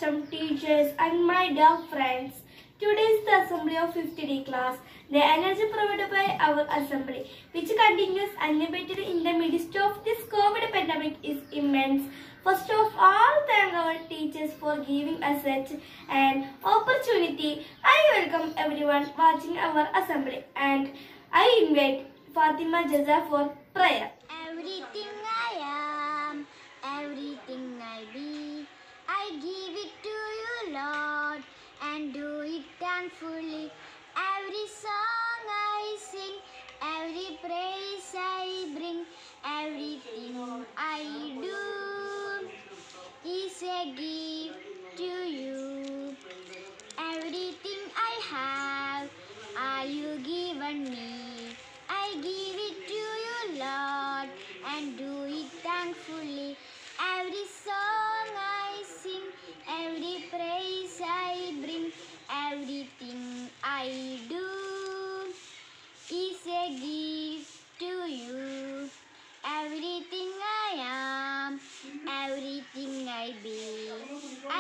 HM teachers and my dear friends, today is the assembly of 50D class. The energy provided by our assembly, which continues unabated in the midst of this COVID pandemic, is immense. First of all, thank our teachers for giving us such an opportunity. I welcome everyone watching our assembly and I invite Fatima Jaza for prayer. Everything I am, everything I be, I give it to you, Lord, and do it thankfully. Every song I sing, every praise I bring, everything I do is a gift to you. Everything I have, all you given me, I give it to you, Lord, and do it thankfully. Every song I sing, every praise I bring, everything I do is a gift to you. Everything I am, everything I be,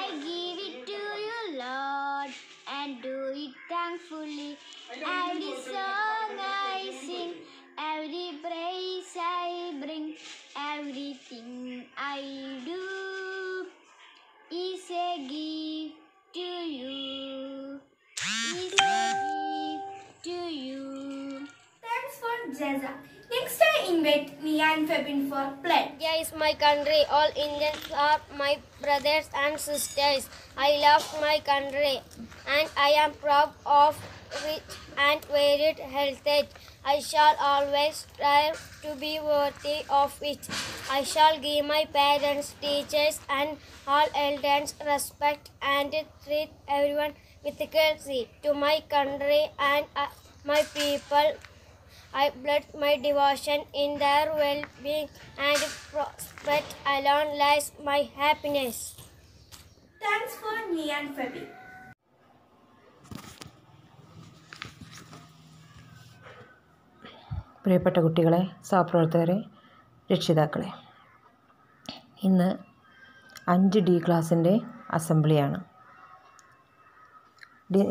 I give it to you, Lord, and do it thankfully. Every song I sing, every praise I bring, everything I do is a gift to you. Is a gift to you. Thanks for Jaza. Next I invite Nia and Febin for play. India is my country. All Indians are my brothers and sisters. I love my country and I am proud of rich and varied heritage. I shall always strive to be worthy of it. I shall give my parents, teachers and all elders respect and treat everyone with courtesy. To my country and my people, I pledge my devotion in their well-being and prosperity alone lies my happiness. Thanks for Nia and Febin. പ്രിയപ്പെട്ട കുട്ടികളെ, സഹപ്രവർത്തകരെ, രക്ഷിതാക്കളെ, ഇന്ന് 5D ക്ലാസ്സിൻ്റെ അസംബ്ലിയാണ്.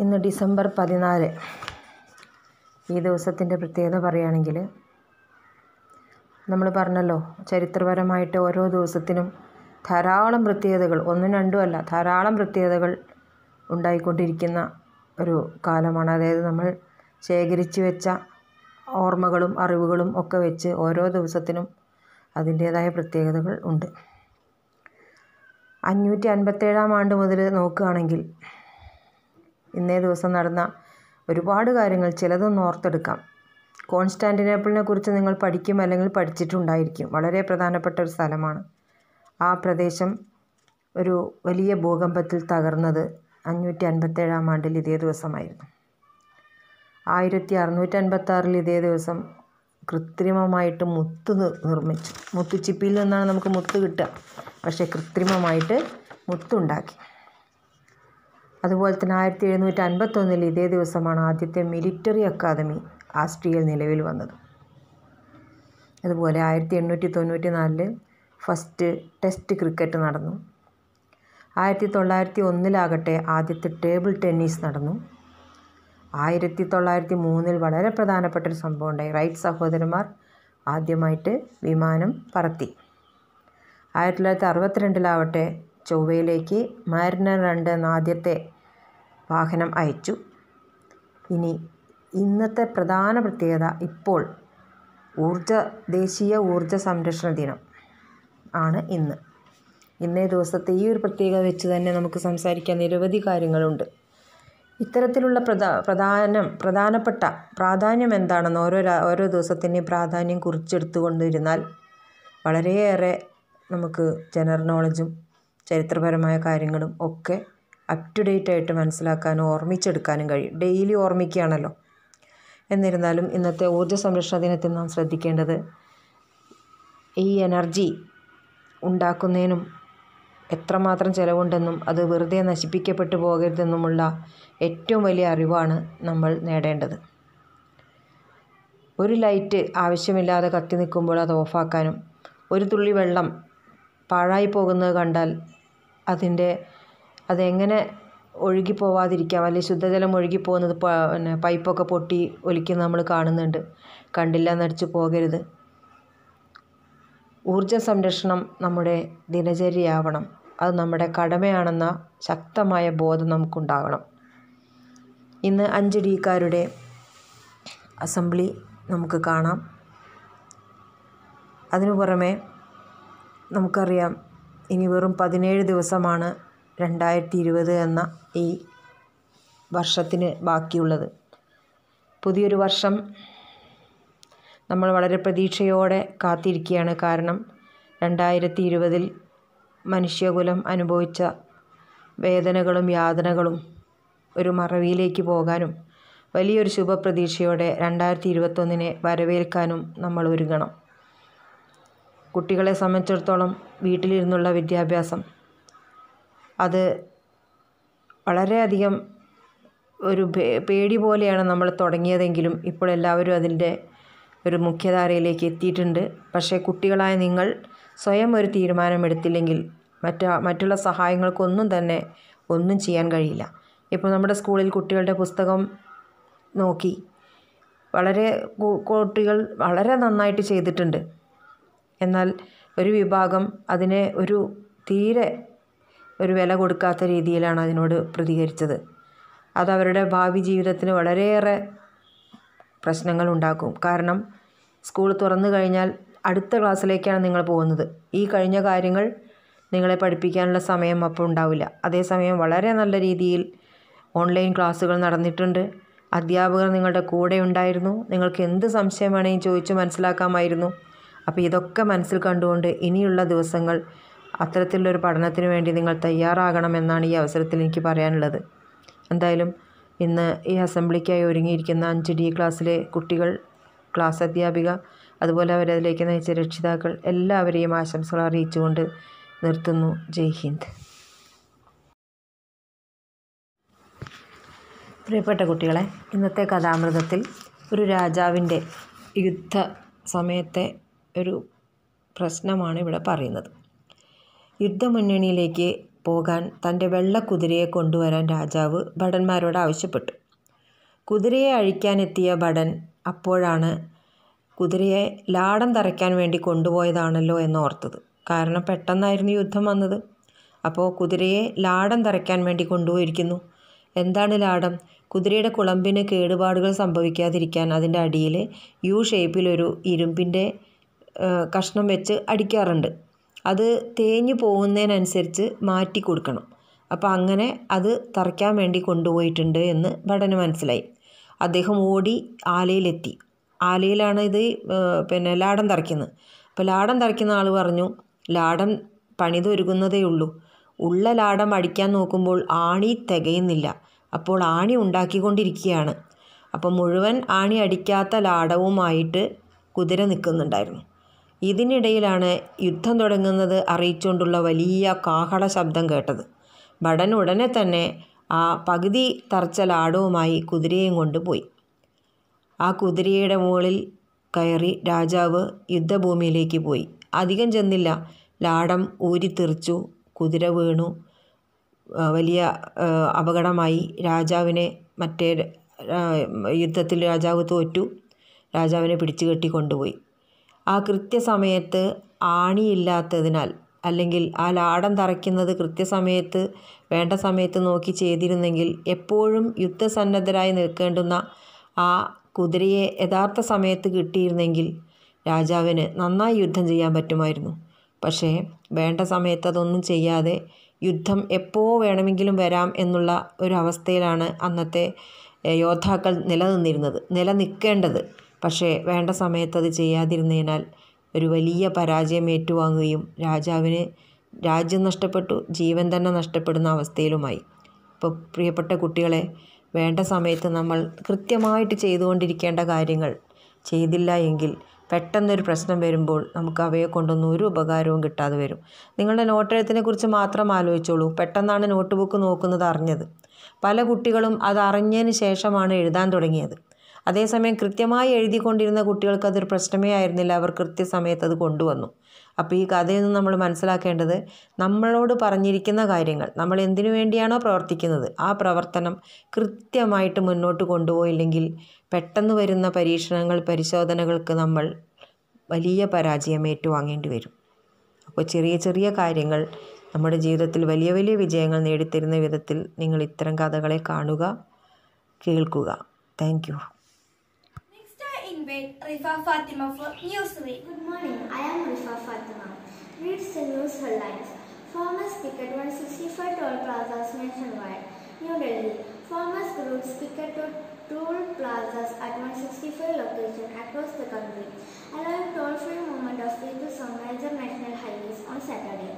ഇന്ന് December 14. ഈ ദിവസത്തിൻ്റെ പ്രത്യേകത പറയുകയാണെങ്കിൽ, നമ്മൾ പറഞ്ഞല്ലോ ചരിത്രപരമായിട്ട് ഓരോ ദിവസത്തിനും ധാരാളം പ്രത്യേകതകൾ, ഒന്നും രണ്ടും അല്ല, ധാരാളം പ്രത്യേകതകൾ ഉണ്ടായിക്കൊണ്ടിരിക്കുന്ന ഒരു കാലമാണ്. അതായത് നമ്മൾ ശേഖരിച്ച് വെച്ച ഓർമ്മകളും അറിവുകളും ഒക്കെ വെച്ച് ഓരോ ദിവസത്തിനും അതിൻ്റേതായ പ്രത്യേകതകൾ ഉണ്ട്. 557 ആണ്ട് മുതൽ നോക്കുകയാണെങ്കിൽ ഇന്നേ ദിവസം നടന്ന ഒരുപാട് കാര്യങ്ങൾ ചിലതൊന്ന് ഓർത്തെടുക്കാം. കോൺസ്റ്റാന്റിനോപ്പിളിനെ കുറിച്ച് നിങ്ങൾ പഠിക്കും അല്ലെങ്കിൽ പഠിച്ചിട്ടുണ്ടായിരിക്കും. വളരെ പ്രധാനപ്പെട്ട ഒരു സ്ഥലമാണ്. ആ പ്രദേശം ഒരു വലിയ ഭൂകമ്പത്തിൽ തകർന്നത് 557 ആണ്ടിൽ ഇതേ ദിവസമായിരുന്നു. 1656 ഇതേ ദിവസം കൃത്രിമമായിട്ട് മുത്ത് നിർമ്മിച്ചു. മുത്തുച്ചിപ്പിയിൽ നിന്നാണ് നമുക്ക് മുത്ത് കിട്ടുക, പക്ഷേ കൃത്രിമമായിട്ട് മുത്തുണ്ടാക്കി. അതുപോലെ തന്നെ 1751 ഇതേ ദിവസമാണ് ആദ്യത്തെ മിലിറ്ററി അക്കാദമി ആസ്ട്രിയയിൽ നിലവിൽ വന്നത്. അതുപോലെ 1894 ഫസ്റ്റ് ടെസ്റ്റ് ക്രിക്കറ്റ് നടന്നു. 1901 ആദ്യത്തെ ടേബിൾ ടെന്നീസ് നടന്നു. 1903 വളരെ പ്രധാനപ്പെട്ടൊരു സംഭവം ഉണ്ടായി. റൈറ്റ് സഹോദരന്മാർ ആദ്യമായിട്ട് വിമാനം പറത്തി. 1962 ചൊവ്വയിലേക്ക് മാരിനർ 2 എന്ന ആദ്യത്തെ വാഹനം അയച്ചു. ഇനി ഇന്നത്തെ പ്രധാന പ്രത്യേകത, ഇപ്പോൾ ദേശീയ ഊർജ സംരക്ഷണ ദിനം ആണ് ഇന്ന്. ഇന്നേ ദിവസത്തെ ഈ ഒരു പ്രത്യേകത വെച്ച് തന്നെ നമുക്ക് സംസാരിക്കാൻ നിരവധി കാര്യങ്ങളുണ്ട്. ഇത്തരത്തിലുള്ള പ്രധാനപ്പെട്ട പ്രാധാന്യം എന്താണെന്ന് ഓരോ ദിവസത്തിൻ്റെയും പ്രാധാന്യം കുറിച്ചെടുത്തുകൊണ്ടിരുന്നാൽ വളരെയേറെ നമുക്ക് ജനറൽ നോളജും ചരിത്രപരമായ കാര്യങ്ങളും ഒക്കെ അപ് ടു ഡേറ്റ് ആയിട്ട് മനസ്സിലാക്കാനും ഓർമ്മിച്ചെടുക്കാനും കഴിയും. ഡെയിലി ഓർമ്മിക്കുകയാണല്ലോ. എന്നിരുന്നാലും ഇന്നത്തെ ഊർജ്ജ സംരക്ഷണ ദിനത്തിൽ നാം ശ്രദ്ധിക്കേണ്ടത് ഈ എനർജി ഉണ്ടാക്കുന്നതിനും എത്രമാത്രം ചിലവുണ്ടെന്നും അത് വെറുതെ നശിപ്പിക്കപ്പെട്ടു പോകരുതെന്നുമുള്ള ഏറ്റവും വലിയ അറിവാണ് നമ്മൾ നേടേണ്ടത്. ഒരു ലൈറ്റ് ആവശ്യമില്ലാതെ കത്തി നിൽക്കുമ്പോൾ അത് ഓഫാക്കാനും ഒരു തുള്ളി വെള്ളം പാഴായി പോകുന്നത് കണ്ടാൽ അതെങ്ങനെ ഒഴുകിപ്പോവാതിരിക്കാം, അല്ലെങ്കിൽ ശുദ്ധജലം ഒഴുകിപ്പോകുന്നത് പൈപ്പൊക്കെ പൊട്ടി ഒലിക്കുന്നത് നമ്മൾ കാണുന്നുണ്ട്. കണ്ടില്ല എന്നടിച്ചു പോകരുത്. ഊർജ്ജ സംരക്ഷണം നമ്മുടെ ദിനചര്യയാവണം. അത് നമ്മുടെ കടമയാണെന്ന ശക്തമായ ബോധം നമുക്കുണ്ടാകണം. ഇന്ന് 5Dക്കാരുടെ അസംബ്ലി നമുക്ക് കാണാം. അതിനു പുറമെ നമുക്കറിയാം ഇനി വെറും 17 ദിവസമാണ് 2020 എന്ന ഈ വർഷത്തിന് ബാക്കിയുള്ളത്. പുതിയൊരു വർഷം നമ്മൾ വളരെ പ്രതീക്ഷയോടെ കാത്തിരിക്കുകയാണ്. കാരണം 2020 മനുഷ്യകുലം അനുഭവിച്ച വേദനകളും യാതനകളും ഒരു മറവിയിലേക്ക് പോകാനും വലിയൊരു ശുഭപ്രതീക്ഷയോടെ 2021 വരവേൽക്കാനും നമ്മൾ ഒരുങ്ങണം. കുട്ടികളെ സംബന്ധിച്ചിടത്തോളം വീട്ടിലിരുന്നുള്ള വിദ്യാഭ്യാസം അത് വളരെയധികം ഒരു പേടി പോലെയാണ് നമ്മൾ തുടങ്ങിയതെങ്കിലും ഇപ്പോൾ എല്ലാവരും അതിൻ്റെ ഒരു മുഖ്യധാരയിലേക്ക് എത്തിയിട്ടുണ്ട്. പക്ഷേ കുട്ടികളായ നിങ്ങൾ സ്വയം ഒരു തീരുമാനമെടുത്തില്ലെങ്കിൽ മറ്റുള്ള സഹായങ്ങൾക്കൊന്നും തന്നെ ഒന്നും ചെയ്യാൻ കഴിയില്ല. ഇപ്പോൾ നമ്മുടെ സ്കൂളിൽ കുട്ടികളുടെ പുസ്തകം നോക്കി കുട്ടികൾ വളരെ നന്നായിട്ട് ചെയ്തിട്ടുണ്ട്. എന്നാൽ ഒരു വിഭാഗം അതിനെ തീരെ ഒരു വില കൊടുക്കാത്ത രീതിയിലാണ് അതിനോട് പ്രതികരിച്ചത്. അതവരുടെ ഭാവി ജീവിതത്തിന് വളരെയേറെ പ്രശ്നങ്ങൾ ഉണ്ടാക്കും. കാരണം സ്കൂൾ തുറന്നു കഴിഞ്ഞാൽ അടുത്ത ക്ലാസ്സിലേക്കാണ് നിങ്ങൾ പോകുന്നത്. ഈ കഴിഞ്ഞ കാര്യങ്ങൾ നിങ്ങളെ പഠിപ്പിക്കാനുള്ള സമയം അപ്പോൾ ഉണ്ടാവില്ല. അതേസമയം വളരെ നല്ല രീതിയിൽ ഓൺലൈൻ ക്ലാസ്സുകൾ നടന്നിട്ടുണ്ട്. അധ്യാപകർ നിങ്ങളുടെ കൂടെ ഉണ്ടായിരുന്നു. നിങ്ങൾക്ക് എന്ത് സംശയം വേണമെങ്കിൽ ചോദിച്ച് മനസ്സിലാക്കാമായിരുന്നു. അപ്പോൾ ഇതൊക്കെ മനസ്സിൽ കണ്ടുകൊണ്ട് ഇനിയുള്ള ദിവസങ്ങൾ അത്തരത്തിലുള്ളൊരു പഠനത്തിന് വേണ്ടി നിങ്ങൾ തയ്യാറാകണമെന്നാണ് ഈ അവസരത്തിൽ എനിക്ക് പറയാനുള്ളത്. എന്തായാലും ഇന്ന് ഈ അസംബ്ലിക്കായി ഒരുങ്ങിയിരിക്കുന്ന 5D ക്ലാസ്സിലെ കുട്ടികൾ, ക്ലാസ് അധ്യാപിക, അതുപോലെ അവരതിലേക്ക് നയിച്ച രക്ഷിതാക്കൾ എല്ലാവരെയും ആശംസകൾ അറിയിച്ചുകൊണ്ട് നിർത്തുന്നു. ജയ് ഹിന്ദ്. പ്രിയപ്പെട്ട കുട്ടികളെ, ഇന്നത്തെ കഥാമൃതത്തിൽ ഒരു രാജാവിൻ്റെ യുദ്ധ സമയത്തെ ഒരു പ്രശ്നമാണ് ഇവിടെ പറയുന്നത്. യുദ്ധമുന്നണിയിലേക്ക് പോകാൻ തൻ്റെ വെള്ളക്കുതിരയെ കൊണ്ടുവരാൻ രാജാവ് ഭടന്മാരോട് ആവശ്യപ്പെട്ടു. കുതിരയെ അഴിക്കാനെത്തിയ ഭടൻ അപ്പോഴാണ് കുതിരയെ ലാടം തറയ്ക്കാൻ വേണ്ടി കൊണ്ടുപോയതാണല്ലോ എന്നോർത്തത്. കാരണം പെട്ടെന്നായിരുന്നു യുദ്ധം വന്നത്. അപ്പോൾ കുതിരയെ ലാടം തറയ്ക്കാൻ വേണ്ടി കൊണ്ടുപോയിരിക്കുന്നു. എന്താണ് ലാടം? കുതിരയുടെ കുളമ്പിന് കേടുപാടുകൾ സംഭവിക്കാതിരിക്കാൻ അതിൻ്റെ അടിയിൽ യു ഷേപ്പിലൊരു ഇരുമ്പിൻ്റെ കഷ്ണം വെച്ച് അടിക്കാറുണ്ട്. അത് തേഞ്ഞു പോകുന്നതിനനുസരിച്ച് മാറ്റി കൊടുക്കണം. അപ്പോൾ അങ്ങനെ അത് തറയ്ക്കാൻ വേണ്ടി കൊണ്ടുപോയിട്ടുണ്ട് എന്ന് ഭടന് മനസ്സിലായി. അദ്ദേഹം ഓടി ആലയിലെത്തി. ആലയിലാണ് ഇത് ലാടം തറയ്ക്കുന്നത്. അപ്പോൾ ലാടം തറയ്ക്കുന്ന ആൾ പറഞ്ഞു, ലാടം പണിതൊരുങ്ങുന്നതേ ഉള്ളൂ. ഉള്ള ലാടം അടിക്കാൻ നോക്കുമ്പോൾ ആണി തികയുന്നില്ല. അപ്പോൾ ആണി ഉണ്ടാക്കിക്കൊണ്ടിരിക്കുകയാണ്. അപ്പോൾ മുഴുവൻ ആണി അടിക്കാത്ത ലാടവുമായിട്ട് കുതിര നിൽക്കുന്നുണ്ടായിരുന്നു. ഇതിനിടയിലാണ് യുദ്ധം തുടങ്ങുന്നത് അറിയിച്ചുകൊണ്ടുള്ള വലിയ കാഹള ശബ്ദം കേട്ടത്. ഭടൻ ഉടനെ തന്നെ ആ പകുതി തറച്ച ലാടവുമായി കുതിരയും കൊണ്ടുപോയി. ആ കുതിരയുടെ മുകളിൽ കയറി രാജാവ് യുദ്ധഭൂമിയിലേക്ക് പോയി. അധികം ചെന്നില്ല, ലാടം ഊരിത്തെറിച്ചു, കുതിര വീണു, വലിയ അപകടമായി. യുദ്ധത്തിൽ രാജാവ് തോറ്റു. രാജാവിനെ പിടിച്ചു കെട്ടി കൊണ്ടുപോയി. ആ കൃത്യസമയത്ത് ആണിയില്ലാത്തതിനാൽ, അല്ലെങ്കിൽ ആ ലാടം തറയ്ക്കുന്നത് കൃത്യസമയത്ത് വേണ്ട സമയത്ത് നോക്കി ചെയ്തിരുന്നെങ്കിൽ എപ്പോഴും യുദ്ധസന്നദ്ധരായി നിൽക്കേണ്ടുന്ന ആ കുതിരയെ യഥാർത്ഥ സമയത്ത് കിട്ടിയിരുന്നെങ്കിൽ രാജാവിന് നന്നായി യുദ്ധം ചെയ്യാൻ പറ്റുമായിരുന്നു. പക്ഷേ വേണ്ട സമയത്ത് അതൊന്നും ചെയ്യാതെ യുദ്ധം എപ്പോൾ വേണമെങ്കിലും വരാം എന്നുള്ള ഒരു അവസ്ഥയിലാണ് അന്നത്തെ യോദ്ധാക്കൾ നിലനിൽക്കേണ്ടത്. പക്ഷേ വേണ്ട സമയത്ത് അത് ചെയ്യാതിരുന്നതിനാൽ ഒരു വലിയ പരാജയം ഏറ്റുവാങ്ങുകയും രാജാവിന് രാജ്യം നഷ്ടപ്പെട്ടു, ജീവൻ തന്നെ നഷ്ടപ്പെടുന്ന അവസ്ഥയിലുമായി. ഇപ്പോൾ പ്രിയപ്പെട്ട കുട്ടികളെ, വേണ്ട സമയത്ത് നമ്മൾ കൃത്യമായിട്ട് ചെയ്തുകൊണ്ടിരിക്കേണ്ട കാര്യങ്ങൾ ചെയ്തില്ല എങ്കിൽ പെട്ടെന്നൊരു പ്രശ്നം വരുമ്പോൾ നമുക്ക് അവയെ കൊണ്ടൊന്നും ഒരു ഉപകാരവും കിട്ടാതെ വരും. നിങ്ങളുടെ നോട്ടെഴുത്തിനെ കുറിച്ച് മാത്രം ആലോചിച്ചോളൂ. പെട്ടെന്നാണ് നോട്ട് ബുക്ക് നോക്കുന്നത് അറിഞ്ഞത്. പല കുട്ടികളും അത് അറിഞ്ഞതിന് ശേഷമാണ് എഴുതാൻ തുടങ്ങിയത്. അതേസമയം കൃത്യമായി എഴുതിക്കൊണ്ടിരുന്ന കുട്ടികൾക്ക് അതൊരു പ്രശ്നമേ ആയിരുന്നില്ല. അവർ കൃത്യസമയത്ത് അത് കൊണ്ടുവന്നു. അപ്പോൾ ഈ കഥയിൽ നിന്ന് നമ്മൾ മനസ്സിലാക്കേണ്ടത്, നമ്മളോട് പറഞ്ഞിരിക്കുന്ന കാര്യങ്ങൾ, നമ്മൾ എന്തിനു വേണ്ടിയാണോ പ്രവർത്തിക്കുന്നത് ആ പ്രവർത്തനം കൃത്യമായിട്ട് മുന്നോട്ട് കൊണ്ടുപോയില്ലെങ്കിൽ പെട്ടെന്ന് വരുന്ന പരിശോധനകൾക്ക് നമ്മൾ വലിയ പരാജയം ഏറ്റുവാങ്ങേണ്ടി വരും. അപ്പോൾ ചെറിയ ചെറിയ കാര്യങ്ങൾ നമ്മുടെ ജീവിതത്തിൽ വലിയ വലിയ വിജയങ്ങൾ നേടിത്തരുന്ന വിധത്തിൽ നിങ്ങൾ ഇത്തരം കഥകളെ കാണുക, കേൾക്കുക. Thank you. Next I invite Rifa Fatima for newsread. Good morning, I am Rifa Fatima. Reads the news headlines. Farmers picket 165 toll plazas nationwide. New Delhi. Farmers groups picketed toll plazas at 165 locations across the country, allowing toll-free movement of vehicles on major national highways on Saturday.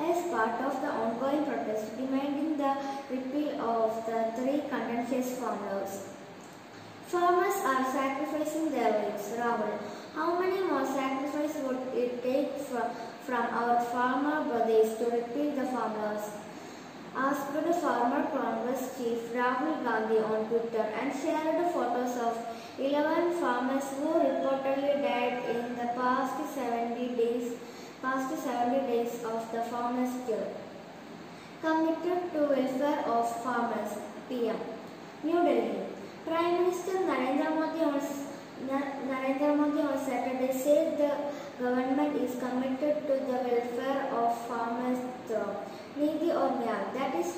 As part of the ongoing protest demanding the repeal of the three contentious farm laws. Farmers are sacrificing their lives. Rahul, how many more sacrifices would it take from our farmer brothers to repeal the farm laws? Asked the former Congress chief Rahul Gandhi on Twitter and shared photos of 11 farmers who reportedly died in the past 70 days of the farmers' kill. Committed to welfare of farmers, PM. New Delhi. Prime Minister Narendra Modi on Saturday said the government is committed to the welfare of farmers through Nidhi or Nyal, that is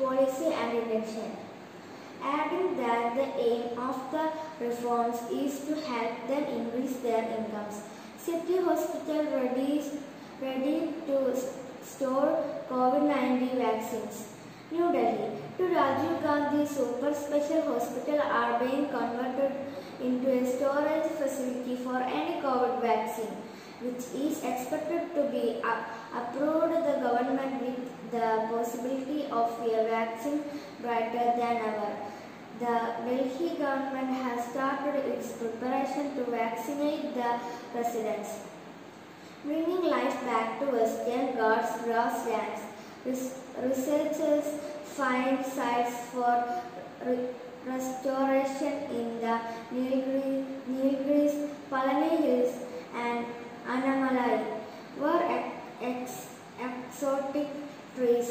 policy and intention, adding that the aim of the reforms is to help them increase their incomes. City hospital ready to store COVID-19 vaccines. New Delhi. Two Rajiv Gandhi Super Special Hospital are being converted into a storage facility for any COVID vaccine, which is expected to be approved the government with the possibility of a vaccine brighter than ever. The Delhi government has started its preparation to vaccinate the residents. Bringing life back to Western Ghats grasslands, researchers find sites for restoration in the Nilgiris, Palani Hills and Annamalai, where exotic trees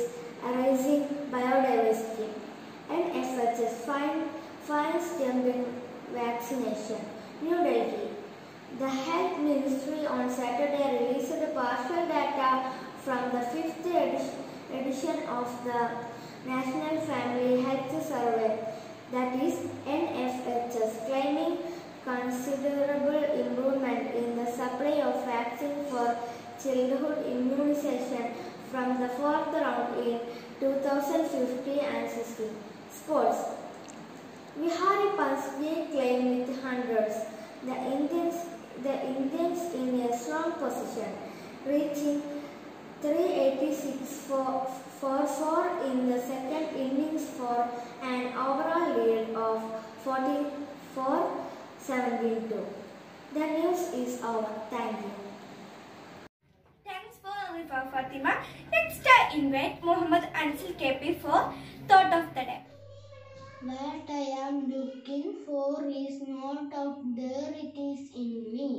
raising biodiversity. NFHS finds them with vaccination. New Delhi. The Health Ministry on Saturday released partial data from the 5th edition of the National Family Health Survey, that is NFHS, claiming considerable improvement in the supply of vaccine for childhood immunization from the 4th round in 2015 and 16. Sports. Vihari Pansge claimed with hundreds. The Indians in a strong position, reaching 386 for 4 in the second innings for an overall lead of 44-72. The news is over. Thank you. Thanks for Rifa Fatima. Next I invite Muhammad Ansil KP for Thought of the Day. What I am looking for is not out there, it is in me.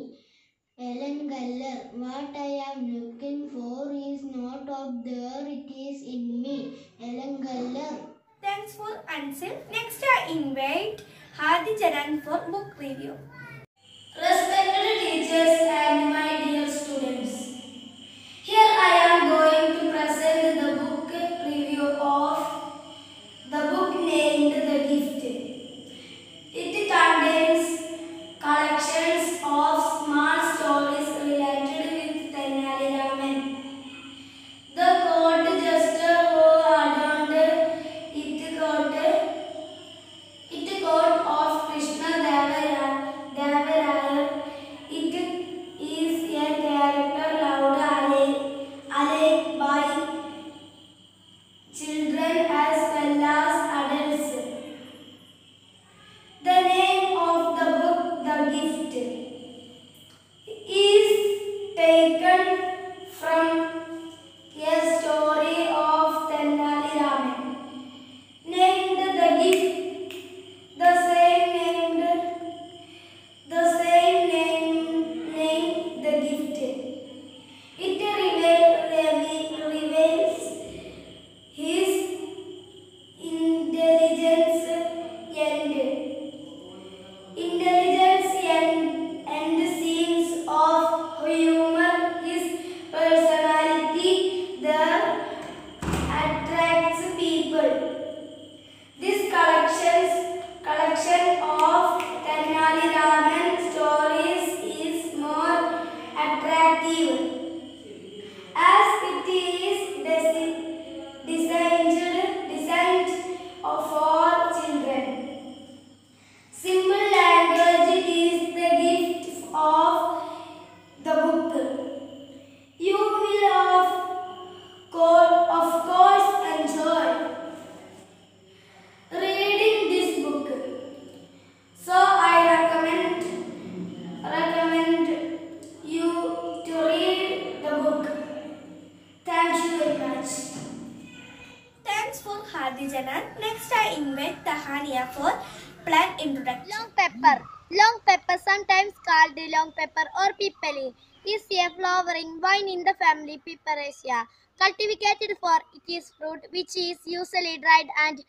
Ellen Geller. What I am looking for is not out there, it is in me. Ellen Geller. Thanks for Ansil. Next I invite Hadi Jaran for book review. Respected teachers and my dear students, here I am going to present the book review of the book named The Gift. It contains collections of small stories related with Tenali Raman. Juvenia for plant introduction. Long pepper. Long pepper, sometimes called long pepper or pippali, is a flowering vine in the family Piperaceae. Cultivated for its fruit, which is usually dried and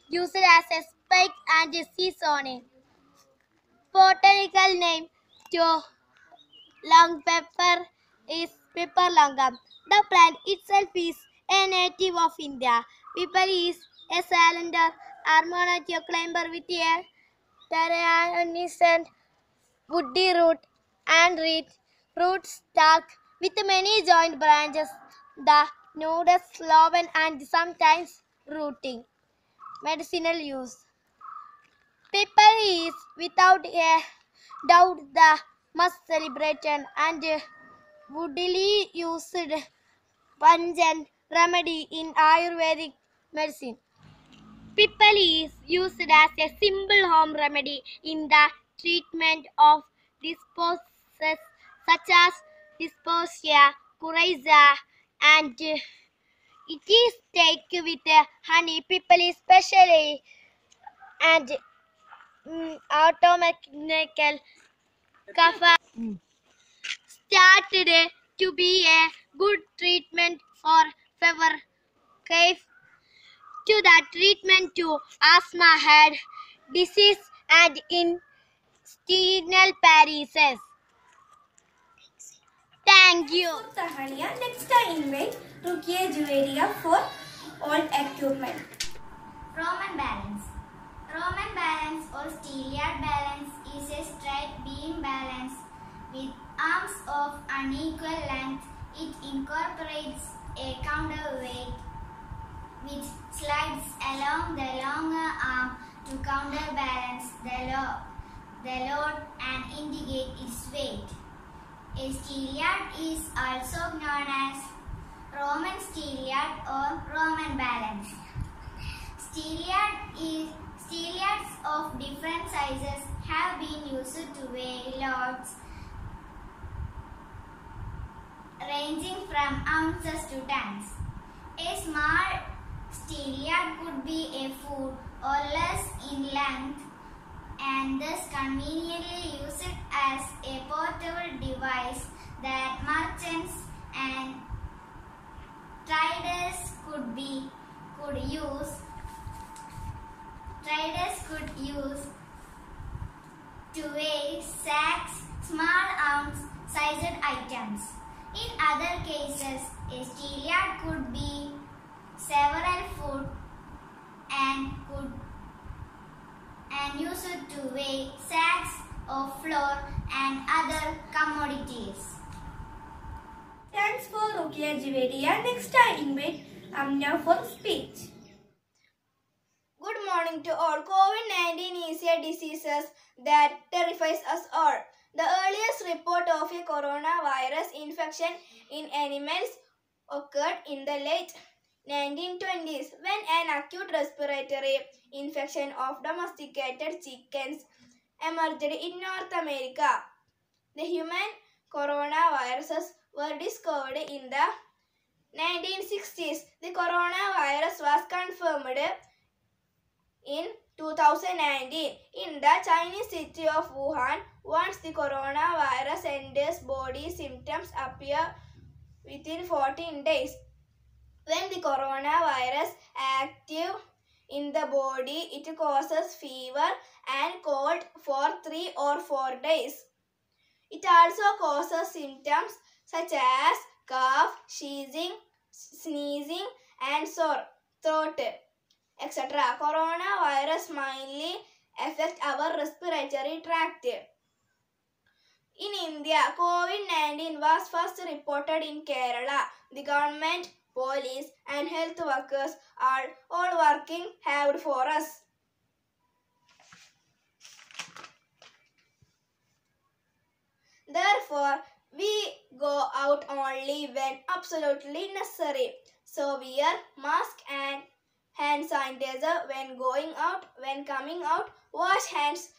used as a spice and seasoning. Botanical name to long pepper is Pipper longum. The plant itself is a native of India. Pipper is a slender, ornamental climber with a terraceous woody root and rich fruit stalk with many joint branches. The nodes sloven and sometimes rooting. Medicinal use. Pepper is without a doubt the most celebrated and widely used pungent remedy in Ayurvedic medicine. Pipal is used as a simple home remedy in the treatment of disorders such as dyspepsia, coryza, and it is taken with honey. Pipal is specially and automechanical kapha started to be a good treatment for fever, cough, to the treatment to asthma, head disease, and intestinal paralysis. Thank you. Tahania. Next I invite Rukia Juvenia for all equipment. Roman balance. Roman balance or styliad balance is a straight beam balance with arms of unequal length. It incorporates a counterweight which slides along the longer arm to counterbalance the load and indicate its weight. A styliad is also known as Roman styliad or Roman balance. Styliads of different sizes have been used to weigh loads ranging from ounces to tons. A small styliad could be a foot or less in length and thus conveniently used as a portable device that merchants and traders could use to weigh sacks, small ounce-sized items. In other cases, a styliad could be several foot and used to weigh sacks of flour and other commodities. Thanks for Rukia Juvenia. Next I invite Amna for speech. Good morning to all. COVID-19 is a disease that terrifies us all. The earliest report of a coronavirus infection in animals occurred in the late 1920s when an acute respiratory infection of domesticated chickens emerged in North America. The human coronaviruses were discovered in the 1960s. The coronavirus was confirmed in 2019 in the Chinese city of Wuhan. Once the coronavirus enters body, symptoms appear within 14 days. When the coronavirus active in the body, it causes fever and cold for 3 or 4 days. It also causes symptoms such as cough, sneezing, and sore throat, etc. Coronavirus mainly affect our respiratory tract. In India, COVID-19 was first reported in Kerala. The government, police and health workers are all working hard for us. Therefore, we go out only when absolutely necessary. So wear mask and hand sanitizer when going out. When coming out, wash hands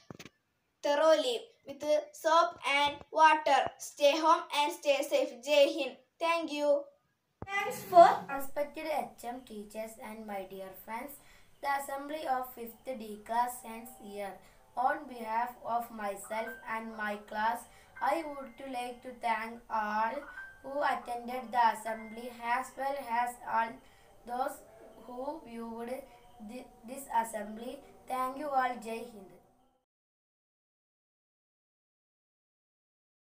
thoroughly with soap and water. Stay home and stay safe. Jai Hind. Thank you. Thanks for Respected HM teachers and my dear friends, The assembly of 5th D class ends here. On behalf of myself and my class, I would like to thank all who attended the assembly as well as all those who viewed this assembly. Thank you all. Jai Hind.